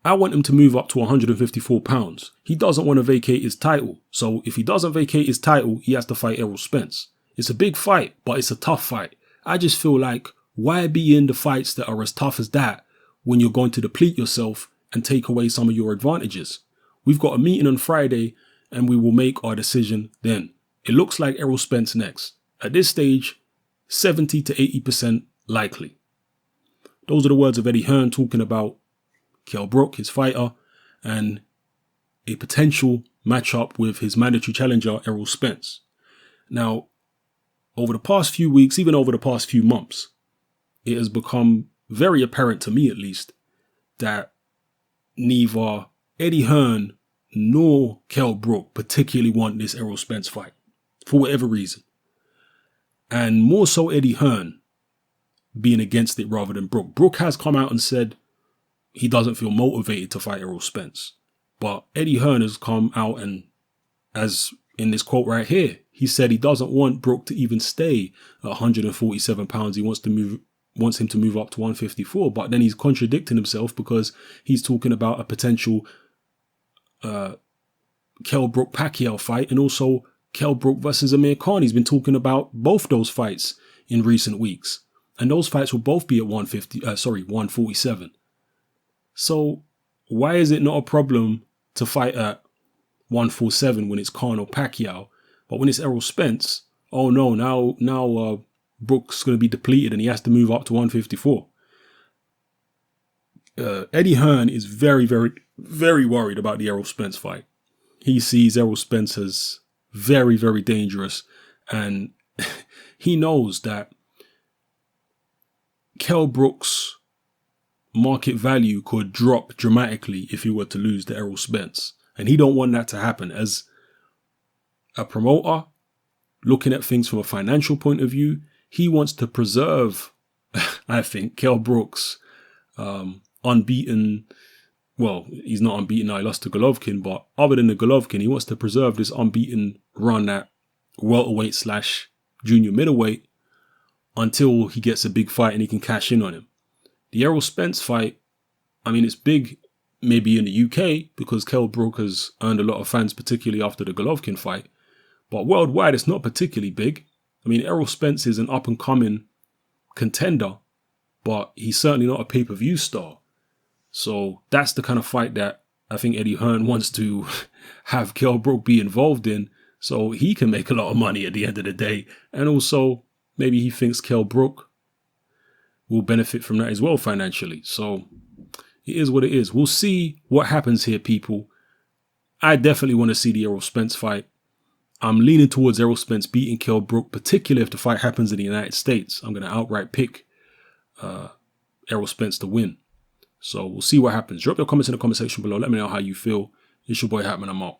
I want him to move up to 154 pounds. He doesn't want to vacate his title. So if he doesn't vacate his title, he has to fight Errol Spence. It's a big fight, but it's a tough fight. I just feel like, why be in the fights that are as tough as that when you're going to deplete yourself and take away some of your advantages? We've got a meeting on Friday and we will make our decision then. It looks like Errol Spence next. At this stage, 70 to 80% likely. Those are the words of Eddie Hearn talking about Kell Brook, his fighter, and a potential matchup with his mandatory challenger, Errol Spence. Now, over the past few weeks, even over the past few months, it has become very apparent to me, at least, that neither Eddie Hearn nor Kell Brook particularly want this Errol Spence fight, for whatever reason. And more so Eddie Hearn being against it rather than Brook. Brook has come out and said he doesn't feel motivated to fight Errol Spence. But Eddie Hearn has come out and, as in this quote right here, he said he doesn't want Brook to even stay at 147 pounds. He wants him to move up to 154. But then he's contradicting himself because he's talking about a potential Kell Brook Pacquiao fight and also Kell Brook versus Amir Khan. He's been talking about both those fights in recent weeks. And those fights will both be at 147. So why is it not a problem to fight at 147 when it's Khan or Pacquiao? But when it's Errol Spence, oh no, now Brook's going to be depleted and he has to move up to 154. Eddie Hearn is very, very, very worried about the Errol Spence fight. He sees Errol Spence as very, very dangerous. And he knows that Kell Brook's market value could drop dramatically if he were to lose to Errol Spence. And he don't want that to happen. As a promoter, looking at things from a financial point of view, he wants to preserve, I think, Kell Brook's unbeaten, well, he's not unbeaten now, he lost to Golovkin, but other than the Golovkin, he wants to preserve this unbeaten run at welterweight / junior middleweight until he gets a big fight and he can cash in on him. The Errol Spence fight, I mean, it's big maybe in the UK because Kell Brook has earned a lot of fans, particularly after the Golovkin fight. But worldwide, it's not particularly big. I mean, Errol Spence is an up-and-coming contender, but he's certainly not a pay-per-view star. So that's the kind of fight that I think Eddie Hearn wants to have Kell Brook be involved in so he can make a lot of money at the end of the day. And also, maybe he thinks Kell Brook will benefit from that as well financially. So it is what it is. We'll see what happens here, people. I definitely want to see the Errol Spence fight. I'm leaning towards Errol Spence beating Kell Brook, particularly if the fight happens in the United States. I'm going to outright pick Errol Spence to win. So we'll see what happens. Drop your comments in the comment section below. Let me know how you feel. It's your boy Hatman. I'm out.